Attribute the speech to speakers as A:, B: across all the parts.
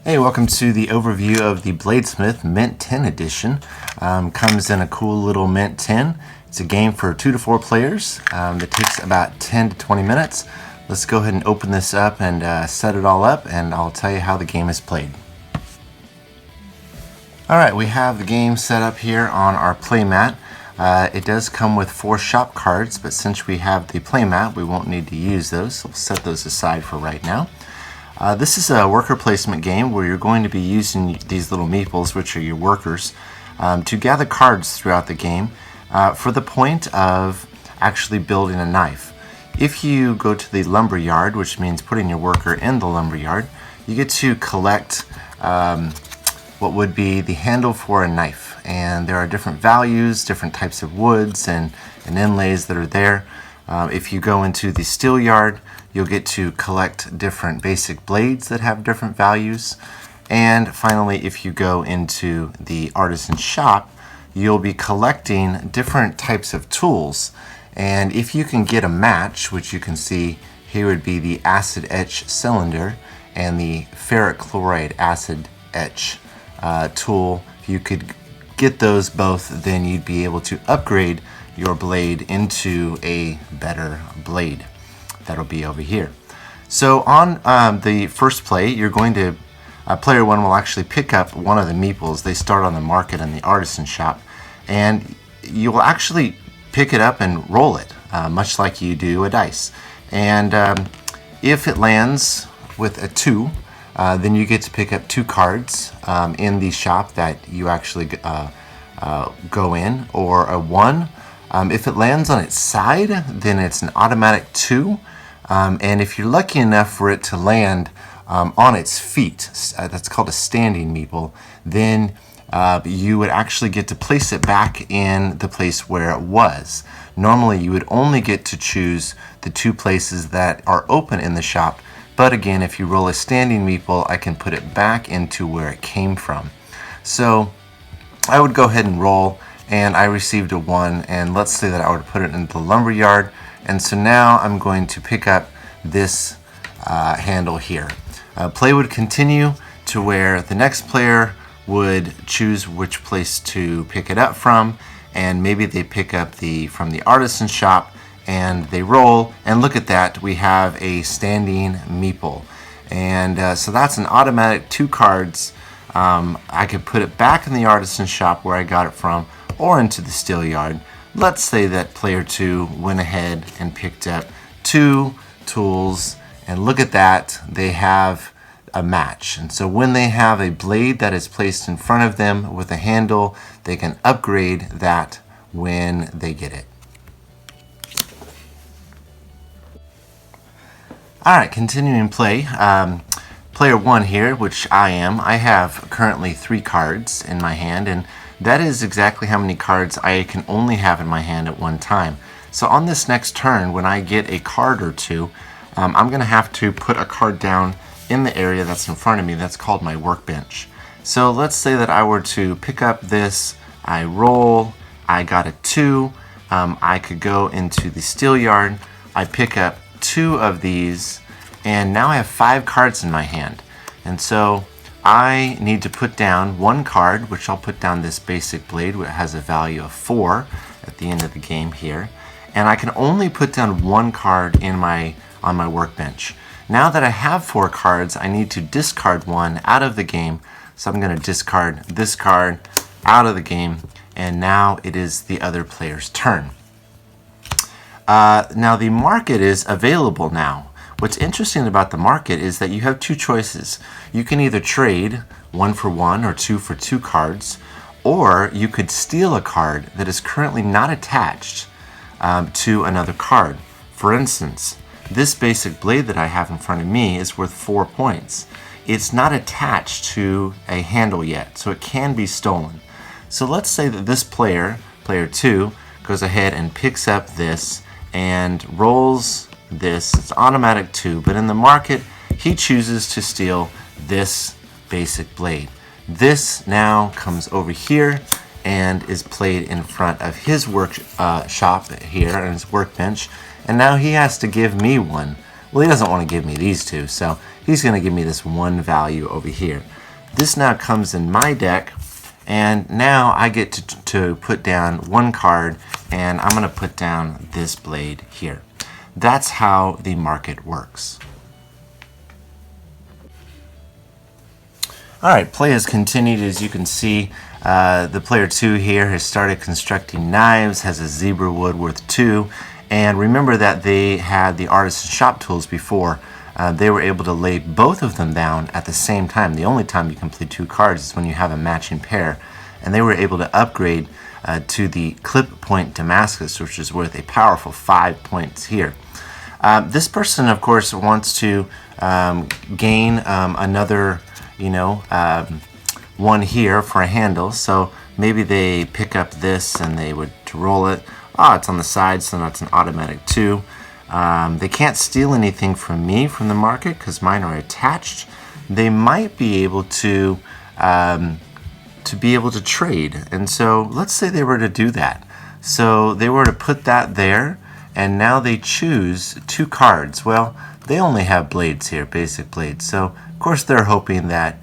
A: Hey, welcome to the overview of the Bladesmith Mint 10 edition. Comes in a cool little Mint 10. It's a game for 2 to 4 players that takes about 10 to 20 minutes. Let's go ahead and open this up and set it all up, and I'll tell you how the game is played. Alright, we have the game set up here on our playmat. It does come with 4 shop cards, but since we have the playmat, we won't need to use those, so we'll set those aside for right now. This is a worker placement game where you're going to be using these little meeples, which are your workers, to gather cards throughout the game for the point of actually building a knife. If you go to the lumber yard, which means putting your worker in the lumber yard, you get to collect what would be the handle for a knife. And there are different values, different types of woods and inlays that are there. If you go into the steel yard, you'll get to collect different basic blades that have different values. And finally, if you go into the artisan shop, you'll be collecting different types of tools. And if you can get a match, which you can see here would be the acid etch cylinder and the ferric chloride acid etch tool, if you could get those both, then you'd be able to upgrade your blade into a better blade. That'll be over here. So on the first play, you're going to, player 1 will actually pick up one of the meeples. They start on the market in the artisan shop, and you will actually pick it up and roll it, much like you do a dice. And if it lands with a 2, then you get to pick up 2 cards in the shop that you actually go in, or a 1. If it lands on its side, then it's an automatic 2. And if you're lucky enough for it to land on its feet, that's called a standing meeple, then you would actually get to place it back in the place where it was. Normally you would only get to choose the 2 places that are open in the shop, but again, if you roll a standing meeple, I can put it back into where it came from. So I would go ahead and roll, and I received a 1, and let's say that I would put it into the lumber yard. And so now I'm going to pick up this handle here. Play would continue to where the next player would choose which place to pick it up from, and maybe they pick up from the artisan shop and they roll, and look at that, we have a standing meeple. And so that's an automatic 2 cards. I could put it back in the artisan shop where I got it from, or into the steel yard. Let's say that player 2 went ahead and picked up 2 tools, and look at that, they have a match. And so when they have a blade that is placed in front of them with a handle, they can upgrade that when they get it. Alright, continuing play. Player 1 here, which I am, I have currently 3 cards in my hand, and that is exactly how many cards I can only have in my hand at one time. So on this next turn, when I get a card or 2, I'm going to have to put a card down in the area that's in front of me. That's called my workbench. So let's say that I were to pick up this, I roll, I got a 2, I could go into the steel yard, I pick up 2 of these, and now I have 5 cards in my hand. And so I need to put down 1 card, which I'll put down this basic blade, which has a value of 4 at the end of the game here. And I can only put down 1 card on my workbench. Now that I have 4 cards, I need to discard 1 out of the game. So I'm going to discard this card out of the game, and now it is the other player's turn. Now the market is available now. What's interesting about the market is that you have 2 choices. You can either trade 1 for 1 or 2 for 2 cards, or you could steal a card that is currently not attached to another card. For instance, this basic blade that I have in front of me is worth 4 points. It's not attached to a handle yet, so it can be stolen. So let's say that this player, player 2, goes ahead and picks up this and rolls this. It's automatic 2, but in the market he chooses to steal this basic blade. This now comes over here and is played in front of his shop here on his workbench, and now he has to give me 1. Well, he doesn't want to give me these 2, so he's going to give me this 1 value over here. This now comes in my deck, and now I get to put down one card, and I'm going to put down this blade here. That's how the market works. Alright, play has continued. As you can see, the player 2 here has started constructing knives, has a zebra wood worth 2, and remember that they had the artisan shop tools before. They were able to lay both of them down at the same time. The only time you can play 2 cards is when you have a matching pair, and they were able to upgrade to the clip point Damascus, which is worth a powerful 5 points here. This person, of course, wants to gain another, one here for a handle. So maybe they pick up this and they would to roll it. It's on the side, so that's an automatic 2. They can't steal anything from me from the market because mine are attached. They might be able to trade, and so let's say they were to do that. So they were to put that there, and now they choose 2 cards. Well, they only have blades here, basic blades. So of course they're hoping that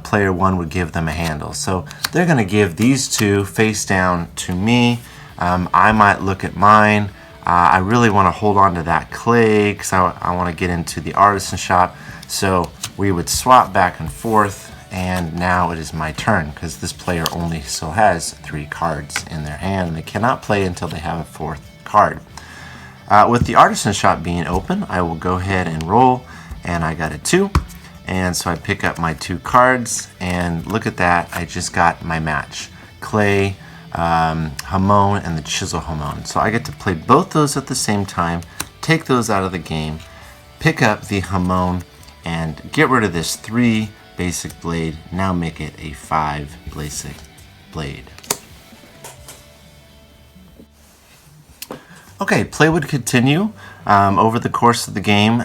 A: player 1 would give them a handle. So they're going to give these 2 face down to me. I might look at mine. I really want to hold on to that clay because I want to get into the artisan shop. So we would swap back and forth, and now it is my turn because this player only still has 3 cards in their hand, and they cannot play until they have a 4th card. With the artisan shop being open, I will go ahead and roll, and I got a 2. And so I pick up my 2 cards, and look at that, I just got my match. Clay, Hamon, and the Chisel Hamon. So I get to play both those at the same time, take those out of the game, pick up the Hamon, and get rid of this 3 basic blade, now make it a 5 basic blade. Okay, play would continue over the course of the game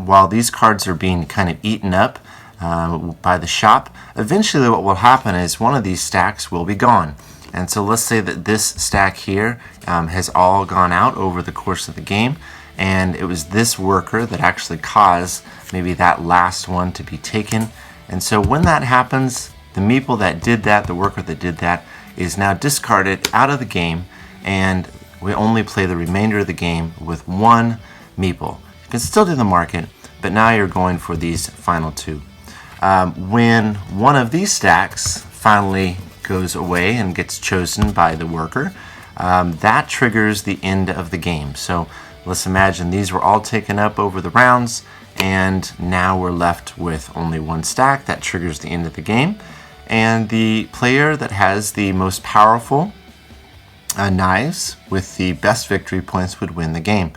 A: while these cards are being kind of eaten up by the shop. Eventually what will happen is one of these stacks will be gone. And so let's say that this stack here has all gone out over the course of the game, and it was this worker that actually caused maybe that last one to be taken. And so when that happens, the meeple that did that, the worker that did that, is now discarded out of the game, and we only play the remainder of the game with 1 meeple. You can still do the market, but now you're going for these final 2. When one of these stacks finally goes away and gets chosen by the worker, that triggers the end of the game. So let's imagine these were all taken up over the rounds, and now we're left with only 1 stack. That triggers the end of the game, and the player that has the most powerful knives with the best victory points would win the game.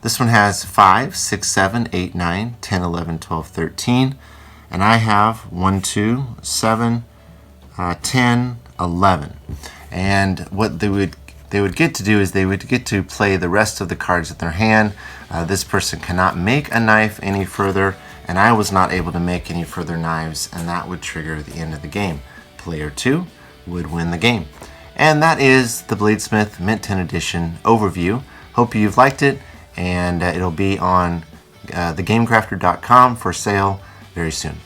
A: This one has 5, 6, 7, 8, 9, 10, 11, 12, 13, and I have 1, 2, 7, 10, 11. And what they would get to do is they would get to play the rest of the cards in their hand. This person cannot make a knife any further, and I was not able to make any further knives, and that would trigger the end of the game. Player 2 would win the game. And that is the Bladesmith Mint 10 Edition overview. Hope you've liked it, and it'll be on thegamecrafter.com for sale very soon.